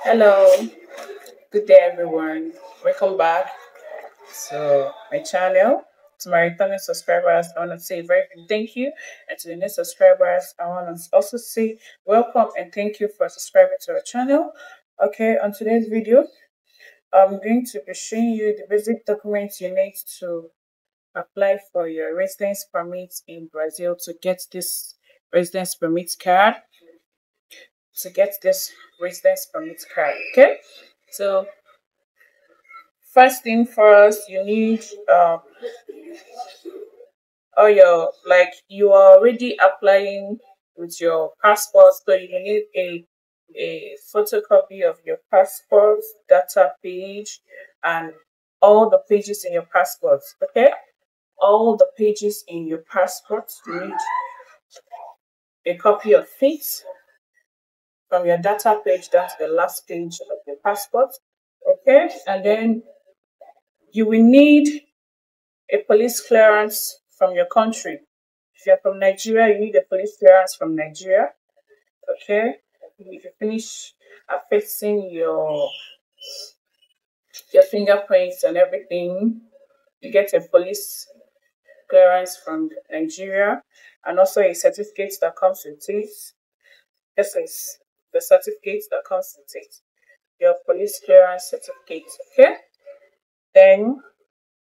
Hello, good day everyone. Welcome back to my channel. To my returning subscribers, I want to say a very big thank you. And to the new subscribers, I want to also say welcome and thank you for subscribing to our channel. Okay, on today's video, I'm going to be showing you the basic documents you need to apply for your residence permit in Brazil to get this residence permit card. Okay, so first thing first, you need all your, like, you are already applying with your passport, so you need a photocopy of your passport data page and all the pages in your passport. Okay, all the pages in your passport, you need a copy of it from your data page down to the last page of your passport. Okay, and then you will need a police clearance from your country. If you're from Nigeria, you need a police clearance from Nigeria. Okay. If you finish affixing your fingerprints and everything, you get a police clearance from Nigeria and also a certificate that comes with it. This is the certificate that comes with it. Your police clearance certificate. Okay. Then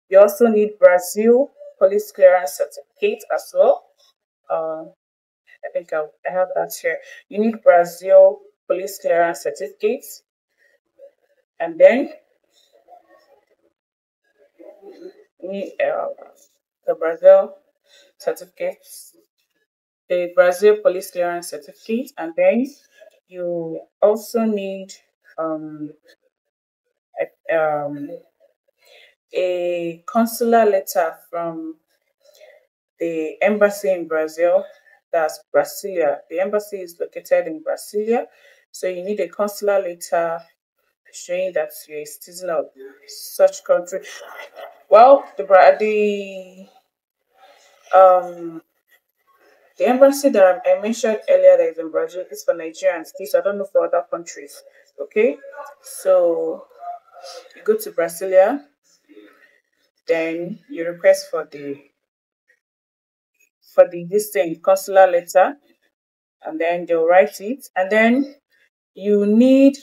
you also need Brazil police clearance certificate as well. I think I have that here. You need Brazil police clearance certificate, and then you need the Brazil certificate, the Brazil police clearance certificate, and then you also need um, a, a consular letter from the embassy in Brazil. That's Brasilia. The embassy is located in Brasilia, so you need a consular letter showing that you're a citizen of such country. Well, um the embassy that I mentioned earlier that is in Brazil is for Nigerians. This I don't know for other countries. Okay, so you go to Brasilia, then you request for the this thing consular letter, and then they'll write it, and then you need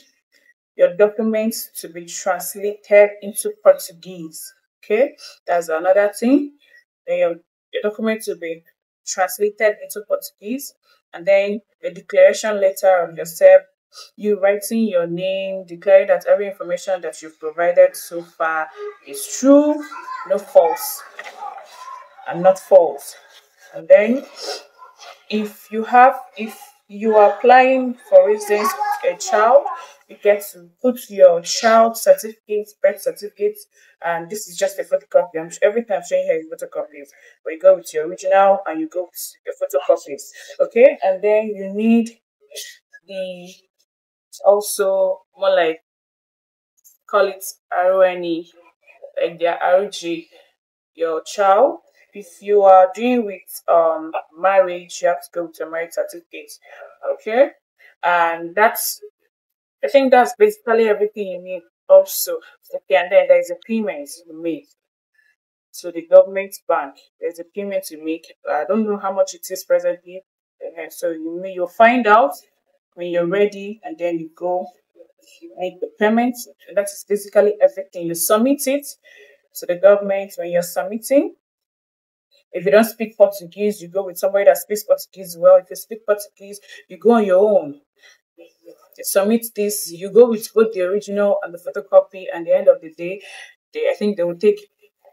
your documents to be translated into Portuguese. Okay, that's another thing. Then your document to be translated into Portuguese, and then a declaration letter of yourself, you writing your name, declaring that every information that you've provided so far is true, no false, and not false. And then if you are applying, for instance, a child, you get to put your child certificate, birth certificate, and this is just a photocopy. Every time I'm showing here is photocopies, but you go with your original and you go with your photocopies. Okay, and then you need the also more like, call it RONE, like their RG, your child. If you are doing with marriage, you have to go with your marriage certificate. Okay, and I think that's basically everything you need. Also, okay, and then there's a payment you make to the government bank. There's a payment you make. I don't know how much it is presently. So you'll find out when you're ready, and then you go make the payment. That is basically everything. You submit it to the government. When you're submitting, if you don't speak Portuguese, you go with somebody that speaks Portuguese well. If you speak Portuguese, you go on your own. You submit this, you go with both the original and the photocopy, and at the end of the day, I think they will take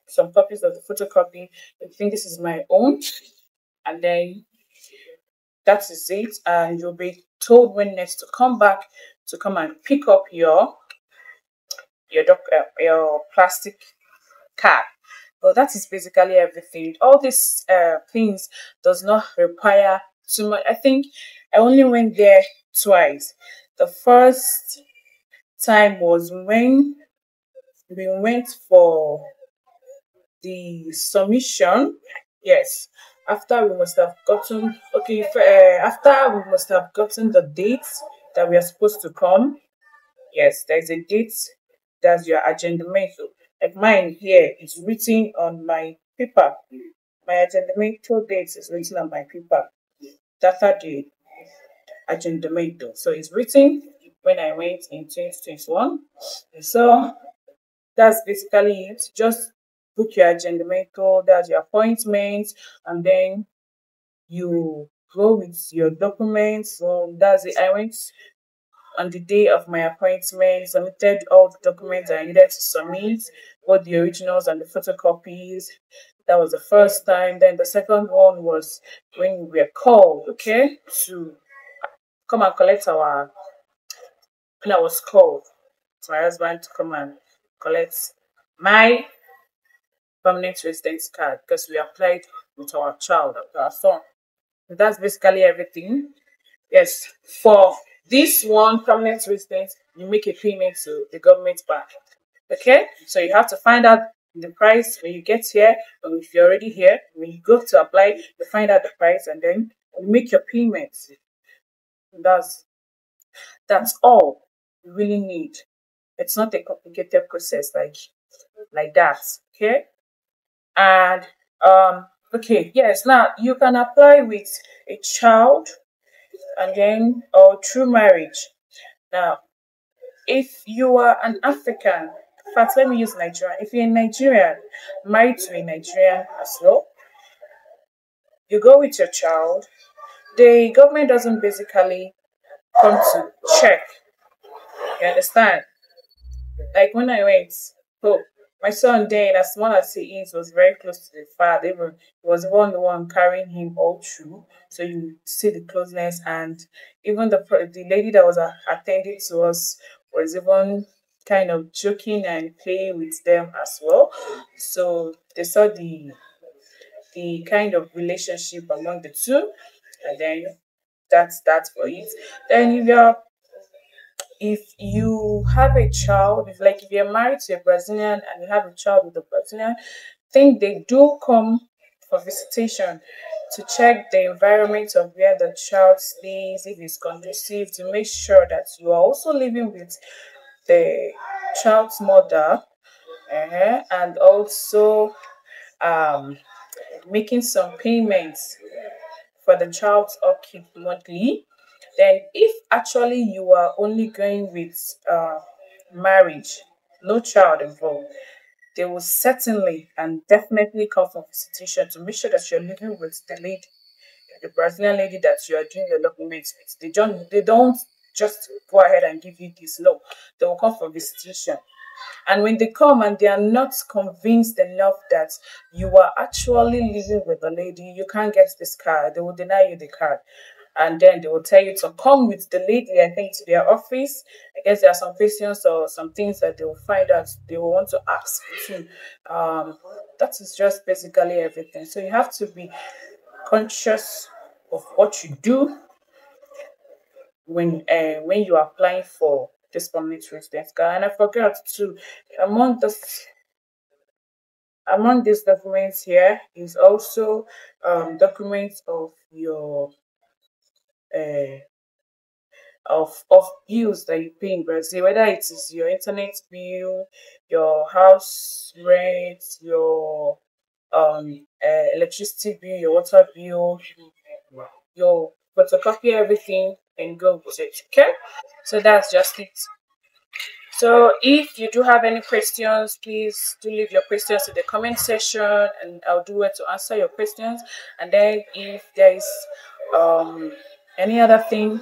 some copies of the photocopy. I think this is my own, and then that is it. And you'll be told when next to come back to come and pick up your plastic card. Well, that is basically everything. All these things does not require too much. I think I only went there twice. The first time was when we went for the submission. Yes, after we must have gotten the dates that we are supposed to come. Yes, there's a date. That's your agendamento. Like mine here is written on my paper. My agendamento date is written on my paper. Data the agendamento. So it's written when I went in 2021. So that's basically it. Just book your agendamento, that's your appointment, and then you go with your documents. So that's it. I went on the day of my appointment, submitted all the documents I needed to submit, both the originals and the photocopies. That was the first time. Then the second one was when we were called, okay, to come and collect our, when I was called to my husband to come and collect my permanent residence card because we applied with our child, our son. That's basically everything. Yes, for this one permanent residence, you make a payment to the government bank. Okay, so you have to find out the price when you get here, or if you're already here, when you go to apply, you find out the price and then you make your payments. That's that's all you really need. It's not a complicated process like that. Okay, and okay, yes. Now you can apply with a child and then or through marriage. Now, if you are an African, in fact, let me use Nigerian. If you're a Nigerian, married to a Nigerian as well, you go with your child. The government doesn't basically come to check. You understand? Like when I went, oh, my son then, as small as he is, was very close to the father. Even he was the one carrying him all through. So you see the closeness, and even the lady that was attending to us was even kind of joking and playing with them as well. So they saw the kind of relationship among the two, and then that's that for it. Then if you have a child, if you're married to a Brazilian and you have a child with a Brazilian, I think they do come for visitation to check the environment of where the child stays, if it's conducive, to make sure that you are also living with the child's mother, and also um, making some payments for the child's upkeep monthly. Then, if actually you are only going with marriage, no child involved, they will certainly and definitely come for visitation to make sure that you're living with the Brazilian lady that you are doing your documents with. They don't just go ahead and give you this. No, they will come for visitation. And when they come and they are not convinced enough that you are actually living with the lady, you can't get this card. They will deny you the card. And then they will tell you to come with the lady, I think, to their office. I guess there are some questions or some things that they will find out they will want to ask you. That is just basically everything. So you have to be conscious of what you do when you are applying for this permanent residence card. And I forgot to among the among these documents here is also documents of your uh, of bills that you pay in Brazil, whether it is your internet bill, your house rent, your electricity bill, your water bill, your photocopy everything and go with it. Okay, so that's just it. So if you do have any questions, please do leave your questions in the comment section and I'll do it to answer your questions. And then if there is um any other thing,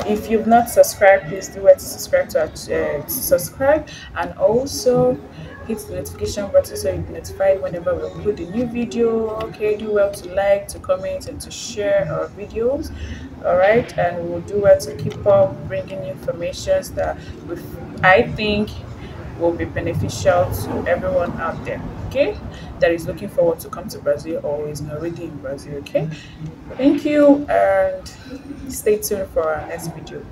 if you've not subscribed, please do it to subscribe subscribe, and also hit the notification button so you'll be notified whenever we upload a new video. Okay, do well to like, to comment, and to share our videos. All right, and we'll do well to keep up bringing information that I think will be beneficial to everyone out there. Okay, that is looking forward to come to Brazil or is already in Brazil. Okay, thank you and stay tuned for our next video.